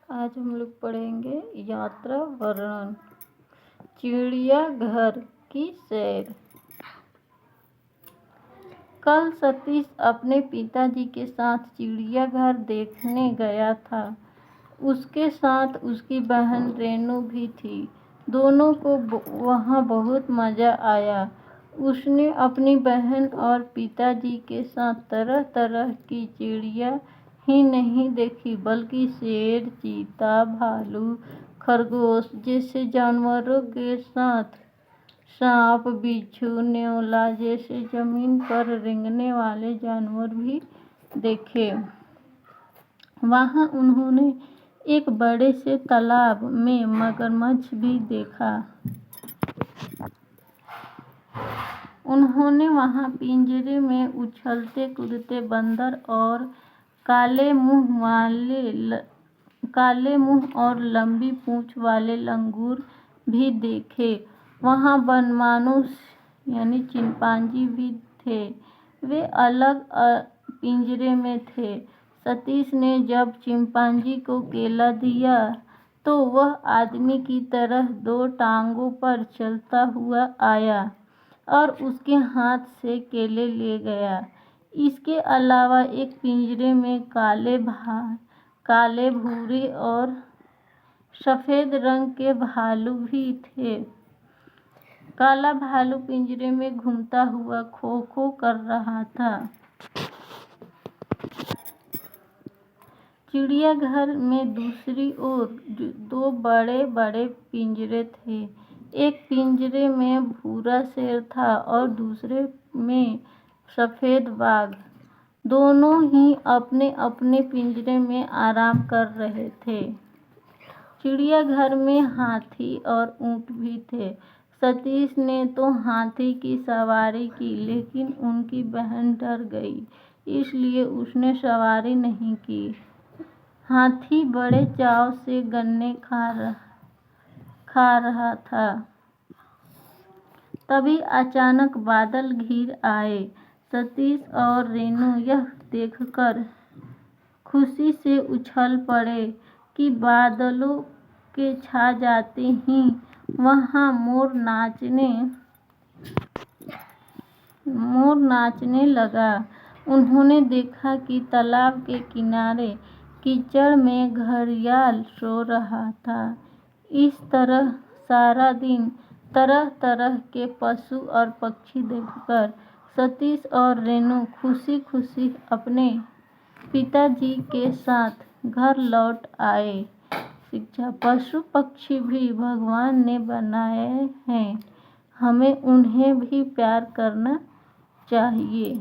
आज हम लोग पढ़ेंगे यात्रा वर्णन। चिड़ियाघर की सैर। कल सतीश अपने पिताजी के साथ चिड़ियाघर देखने गया था। उसके साथ उसकी बहन रेनू भी थी। दोनों को वहाँ बहुत मज़ा आया। उसने अपनी बहन और पिताजी के साथ तरह तरह की चिड़िया ही नहीं देखी, बल्कि शेर, चीता, भालू, खरगोश जैसे जानवरों के साथ सांप, बिच्छू, न्योला जैसे जमीन पर रेंगने वाले जानवर भी देखे। वहाँ उन्होंने एक बड़े से तालाब में मगरमच्छ भी देखा। उन्होंने वहाँ पिंजरे में उछलते कूदते बंदर और काले मुंह और लंबी पूंछ वाले लंगूर भी देखे। वहाँ बनमानुष यानी चिंपांजी भी थे। वे अलग पिंजरे में थे। सतीश ने जब चिंपांजी को केला दिया तो वह आदमी की तरह 2 टांगों पर चलता हुआ आया और उसके हाथ से केले ले गया। इसके अलावा एक पिंजरे में काले, भूरे और सफ़ेद रंग के भालू भी थे। काला भालू पिंजरे में घूमता हुआ खो खो कर रहा था। चिड़ियाघर में दूसरी ओर 2 बड़े बड़े पिंजरे थे। एक पिंजरे में भूरा शेर था और दूसरे में सफ़ेद बाघ। दोनों ही अपने अपने पिंजरे में आराम कर रहे थे। चिड़ियाघर में हाथी और ऊँट भी थे। सतीश ने तो हाथी की सवारी की, लेकिन उनकी बहन डर गई, इसलिए उसने सवारी नहीं की। हाथी बड़े चाव से गन्ने खा रहा था। तभी अचानक बादल घिर आए। सतीश और रेनू यह देखकर खुशी से उछल पड़े कि बादलों के छा जाते ही वहाँ मोर नाचने लगा। उन्होंने देखा कि तालाब के किनारे कीचड़ में घड़ियाल सो रहा था। इस तरह सारा दिन तरह तरह के पशु और पक्षी देखकर सतीश और रेनू खुशी खुशी अपने पिताजी के साथ घर लौट आए। शिक्षा: पशु पक्षी भी भगवान ने बनाए हैं, हमें उन्हें भी प्यार करना चाहिए।